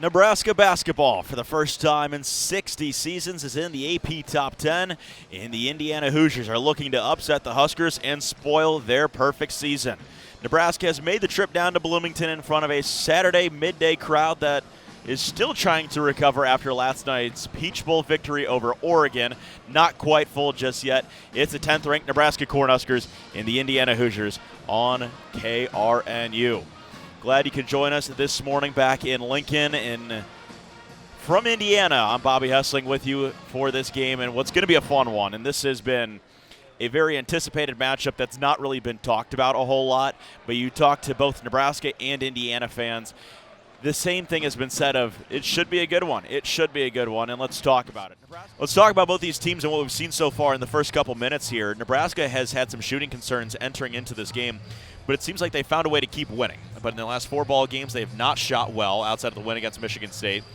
Nebraska basketball, for the first time in 60 seasons, is in the AP Top 10, and the Indiana Hoosiers are looking to upset the Huskers and spoil their perfect season. Nebraska has made the trip down to Bloomington in front of a Saturday midday crowd that is still trying to recover after last night's Peach Bowl victory over Oregon. Not quite full just yet. It's the 10th-ranked Nebraska Cornhuskers and the Indiana Hoosiers on KRNU. Glad you could join us this morning back in Lincoln. And from Indiana, I'm Bobby Hessling with you for this game, and what's going to be a fun one. And this has been a very anticipated matchup that's not really been talked about a whole lot, but you talk to both Nebraska and Indiana fans, the same thing has been said of it should be a good one. It should be a good one, and let's talk about it. Let's talk about both these teams and what we've seen so far in the first couple minutes here. Nebraska has had some shooting concerns entering into this game, but it seems like they found a way to keep winning. But in the last 4 ball games, they have not shot well outside of the win against Michigan State.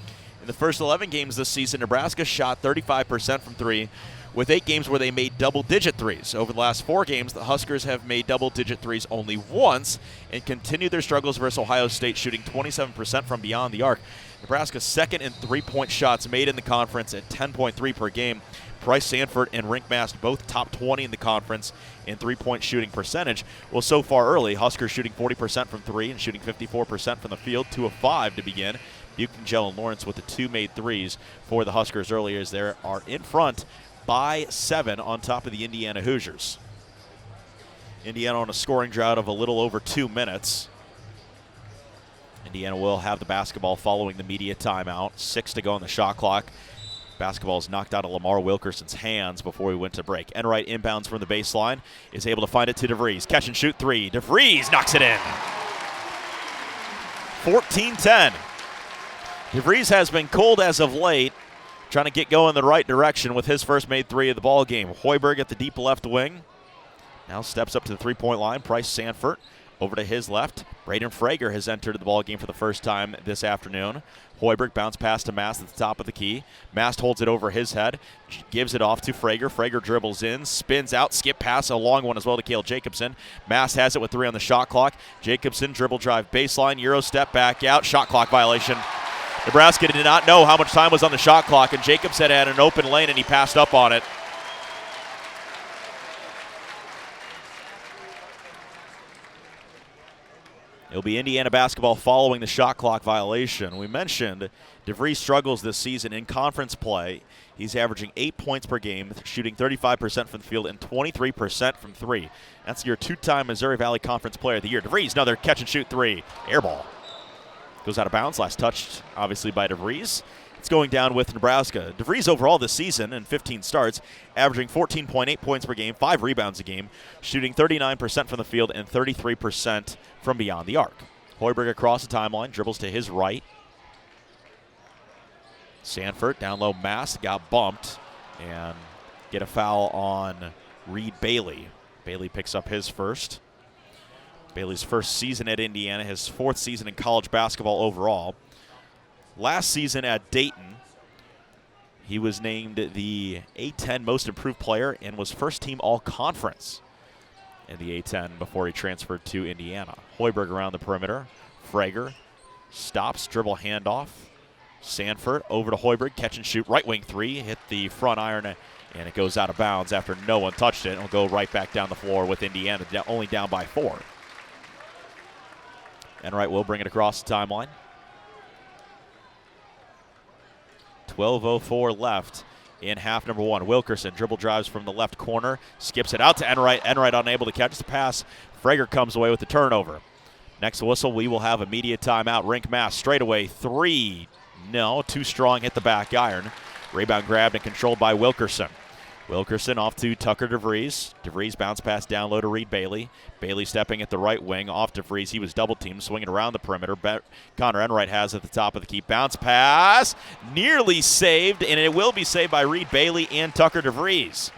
In the first 11 games this season, Nebraska shot 35% from 3, with 8 games where they made double-digit threes. Over the last 4 games, the Huskers have made double-digit threes only once and continued their struggles versus Ohio State, shooting 27% from beyond the arc. Nebraska's second in three-point shots made in the conference at 10.3 per game. Bryce Sanford and Rink Mast both top 20 in the conference in three-point shooting percentage. Well, so far early, Huskers shooting 40% from 3 and shooting 54% from the field, 2 of 5 to begin. Buchanan, Gell, and Lawrence with the 2 made threes for the Huskers earlier as they are in front by 7 on top of the Indiana Hoosiers. Indiana on a scoring drought of a little over 2 minutes. Indiana will have the basketball following the media timeout. 6 to go on the shot clock. Basketball is knocked out of Lamar Wilkerson's hands before we went to break. Enright inbounds from the baseline, is able to find it to DeVries. Catch and shoot 3. DeVries knocks it in. 14-10. DeVries has been cold as of late, trying to get going the right direction with his first made 3 of the ball game. Hoiberg at the deep left wing. Now steps up to the three-point line. Bryce Sanford over to his left. Braden Frager has entered the ball game for the first time this afternoon. Hoiberg bounce pass to Mast at the top of the key. Mast holds it over his head, gives it off to Frager. Frager dribbles in, spins out, skip pass, a long one as well to Cale Jacobson. Mast has it with 3 on the shot clock. Jacobson dribble drive baseline, Euro step back out, shot clock violation. Nebraska did not know how much time was on the shot clock, and Jacobson had an open lane and he passed up on it. It'll be Indiana basketball following the shot clock violation. We mentioned DeVries struggles this season in conference play. He's averaging 8 points per game, shooting 35% from the field and 23% from 3. That's your 2-time Missouri Valley Conference Player of the Year. DeVries, another catch and shoot 3. Air ball. Goes out of bounds. Last touched, obviously, by DeVries. It's going down with Nebraska. DeVries overall this season in 15 starts, averaging 14.8 points per game, 5 rebounds a game, shooting 39% from the field and 33% from beyond the arc. Hoiberg across the timeline, dribbles to his right. Sanford down low, Mast got bumped and get a foul on Reed Bailey. Bailey picks up his first. Bailey's first season at Indiana, his 4th season in college basketball overall. Last season at Dayton, he was named the A-10 Most Improved Player and was first-team All-Conference in the A-10 before he transferred to Indiana. Hoiberg around the perimeter. Frager stops, dribble handoff. Sanford over to Hoiberg, catch and shoot, right wing 3, hit the front iron, and it goes out of bounds after no one touched it. It'll go right back down the floor with Indiana only down by 4. Enright will bring it across the timeline. 12:04 left in half number 1. Wilkerson dribble drives from the left corner, skips it out to Enright. Enright unable to catch the pass. Frager comes away with the turnover. Next whistle, we will have immediate timeout. Rink Mast straightaway 3. No, too strong, hit the back iron. Rebound grabbed and controlled by Wilkerson. Wilkerson off to Tucker DeVries. DeVries bounce pass down low to Reed Bailey. Bailey stepping at the right wing off DeVries. He was double teamed, swinging around the perimeter. Connor Enright has at the top of the key. Bounce pass, nearly saved, and it will be saved by Reed Bailey and Tucker DeVries.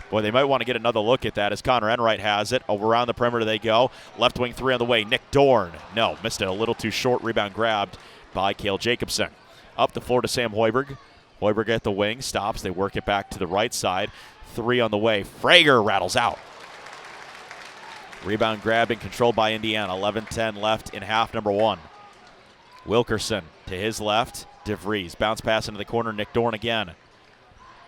Boy, they might want to get another look at that as Connor Enright has it. Over around the perimeter they go. Left wing 3 on the way. Nick Dorn. No, missed it a little too short. Rebound grabbed by Cale Jacobson. Up the floor to Sam Hoiberg. Hoiberg at the wing, stops. They work it back to the right side. 3 on the way. Frager rattles out. Rebound grabbed and controlled by Indiana. 11-10 left in half number 1. Wilkerson to his left. DeVries. Bounce pass into the corner. Nick Dorn again.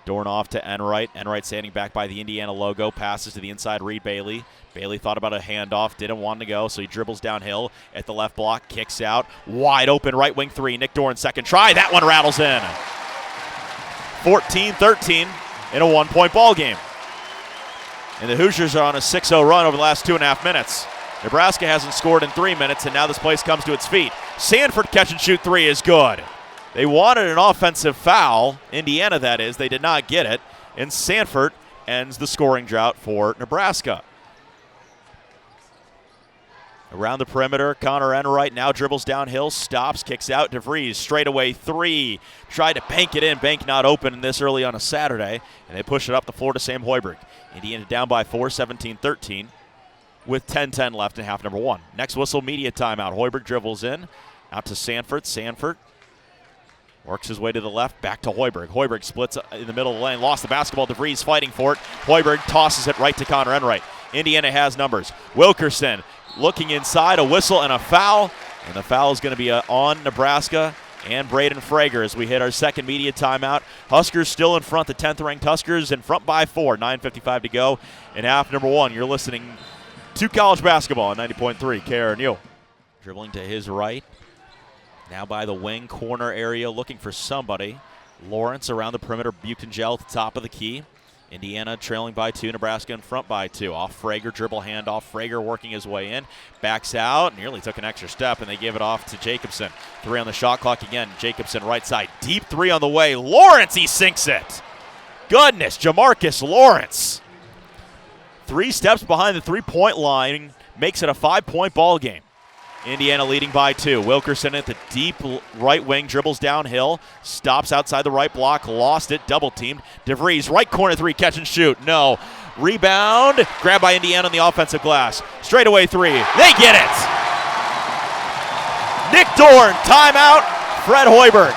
Dorn off to Enright. Enright standing back by the Indiana logo. Passes to the inside. Reed Bailey. Bailey thought about a handoff. Didn't want to go, so he dribbles downhill at the left block. Kicks out. Wide open right wing three. Nick Dorn second try. That one rattles in. 14-13 in a 1-point ball game. And the Hoosiers are on a 6-0 run over the last 2.5 minutes. Nebraska hasn't scored in 3 minutes, and now this place comes to its feet. Sanford catch and shoot three is good. They wanted an offensive foul, Indiana that is. They did not get it, and Sanford ends the scoring drought for Nebraska. Around the perimeter, Connor Enright now dribbles downhill, stops, kicks out. DeVries, straightaway three. Tried to bank it in, bank not open this early on a Saturday, and they push it up the floor to Sam Hoiberg. Indiana down by 4, 17-13, with 10-10 left in half number one. Next whistle, media timeout. Hoiberg dribbles in, out to Sanford. Sanford works his way to the left, back to Hoiberg. Hoiberg splits in the middle of the lane, lost the basketball. DeVries fighting for it. Hoiberg tosses it right to Connor Enright. Indiana has numbers. Wilkerson looking inside, a whistle and a foul. And the foul is going to be on Nebraska and Braden Frager as we hit our second media timeout. Huskers still in front. The 10th-ranked Huskers in front by 4. 9:55 to go in half number one. You're listening to college basketball on 90.3 KRNU. Dribbling to his right. Now by the wing corner area looking for somebody. Lawrence around the perimeter. Buchengel at the top of the key. Indiana trailing by 2. Nebraska in front by 2. Off Frager, dribble handoff. Frager working his way in. Backs out. Nearly took an extra step, and they give it off to Jacobson. 3 on the shot clock again. Jacobson right side. Deep 3 on the way. Lawrence, he sinks it. Goodness, Jamarcus Lawrence. 3 steps behind the 3-point line. Makes it a 5-point ball game. Indiana leading by 2. Wilkerson at the deep right wing, dribbles downhill, stops outside the right block, lost it, double teamed. DeVries, right corner 3, catch and shoot. No. Rebound, grabbed by Indiana on the offensive glass. Straightaway 3. They get it. Nick Dorn, timeout, Fred Hoiberg.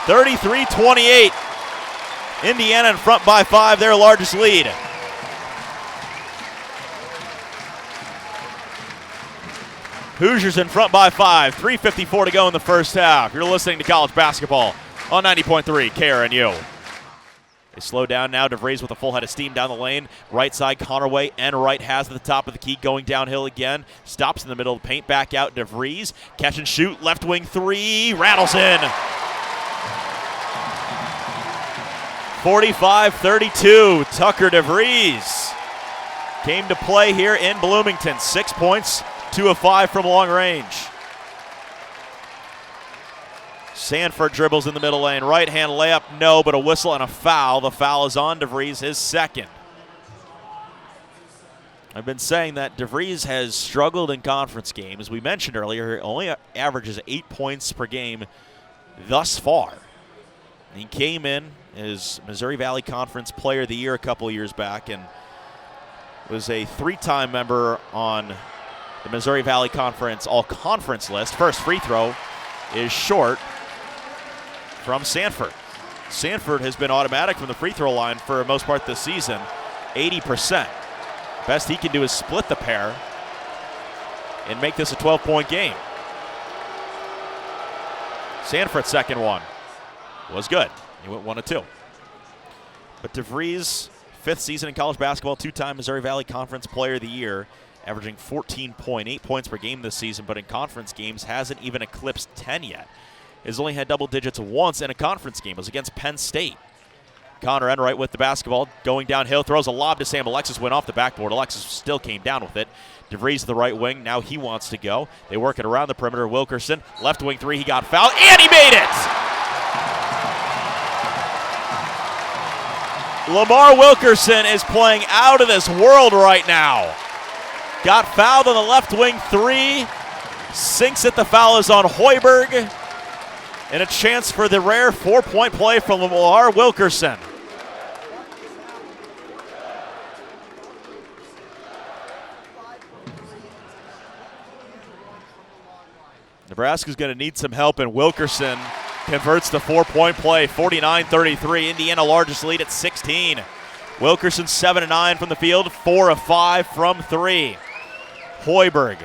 33-28. Indiana in front by 5, their largest lead. Hoosiers in front by 5. 3:54 to go in the first half. You're listening to college basketball on 90.3 KRNU. They slow down now. DeVries with a full head of steam down the lane. Right side, Connerway. Enright has at the top of the key, going downhill again. Stops in the middle of the paint, back out. DeVries, catch and shoot, left wing 3, rattles in. 45-32, Tucker DeVries came to play here in Bloomington. 6 points. 2 of 5 from long range. Sanford dribbles in the middle lane. Right hand layup, no, but a whistle and a foul. The foul is on DeVries, his second. I've been saying that DeVries has struggled in conference games. We mentioned earlier, he only averages 8 points per game thus far. He came in as Missouri Valley Conference Player of the Year a couple years back and was a 3-time member on the Missouri Valley Conference all-conference list. First free throw is short from Sanford. Sanford has been automatic from the free throw line for the most part this season, 80%. Best he can do is split the pair and make this a 12-point game. Sanford's second one was good. He went 1 of 2. But DeVries, 5th season in college basketball, 2-time Missouri Valley Conference Player of the Year, averaging 14.8 points per game this season, but in conference games hasn't even eclipsed 10 yet. Has only had double digits once in a conference game. It was against Penn State. Connor Enright with the basketball, going downhill, throws a lob to Sam. Alexis went off the backboard. Alexis still came down with it. DeVries to the right wing. Now he wants to go. They work it around the perimeter. Wilkerson, left wing 3. He got fouled, and he made it! Lamar Wilkerson is playing out of this world right now. Got fouled on the left wing 3. Sinks it. The foul is on Hoiberg. And a chance for the rare 4-point play from Lamar Wilkerson. Nebraska's going to need some help, and Wilkerson converts the 4-point play. 49-33. Indiana largest lead at 16. Wilkerson 7 of 9 from the field, 4 of 5 from 3. Hoiberg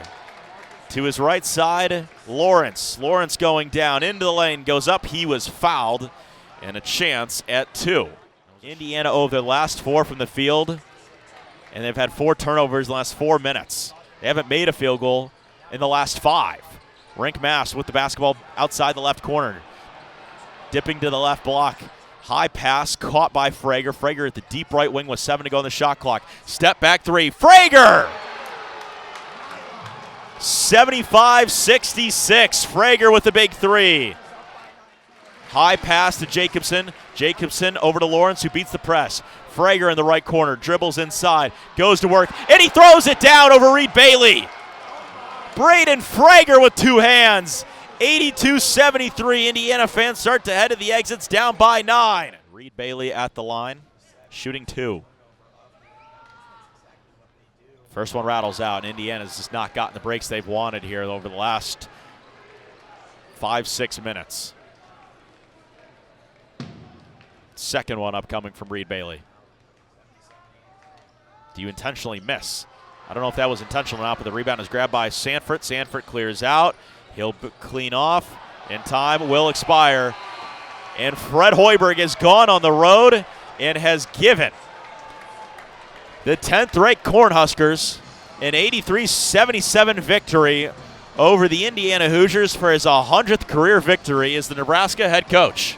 To his right side, Lawrence. Lawrence going down into the lane, goes up. He was fouled, and a chance at 2. Indiana over their last 4 from the field, and they've had 4 turnovers in the last 4 minutes. They haven't made a field goal in the last 5. Rink Mass with the basketball outside the left corner. Dipping to the left block. High pass caught by Frager. Frager at the deep right wing with 7 to go on the shot clock. Step back 3. Frager! 75-66. Frager with the big 3. High pass to Jacobson. Jacobson over to Lawrence, who beats the press. Frager in the right corner, dribbles inside, goes to work, and he throws it down over Reed Bailey. Braden Frager with 2 hands. 82-73. Indiana fans start to head to the exits, down by 9. Reed Bailey at the line, shooting 2. First one rattles out, and Indiana's just not gotten the breaks they've wanted here over the last 5-6 minutes. Second one upcoming from Reed Bailey. Do you intentionally miss? I don't know if that was intentional or not, but the rebound is grabbed by Sanford. Sanford clears out. He'll clean off, and time will expire. And Fred Hoiberg has gone on the road and has given the 10th-ranked Cornhuskers an 83-77 victory over the Indiana Hoosiers for his 100th career victory as the Nebraska head coach.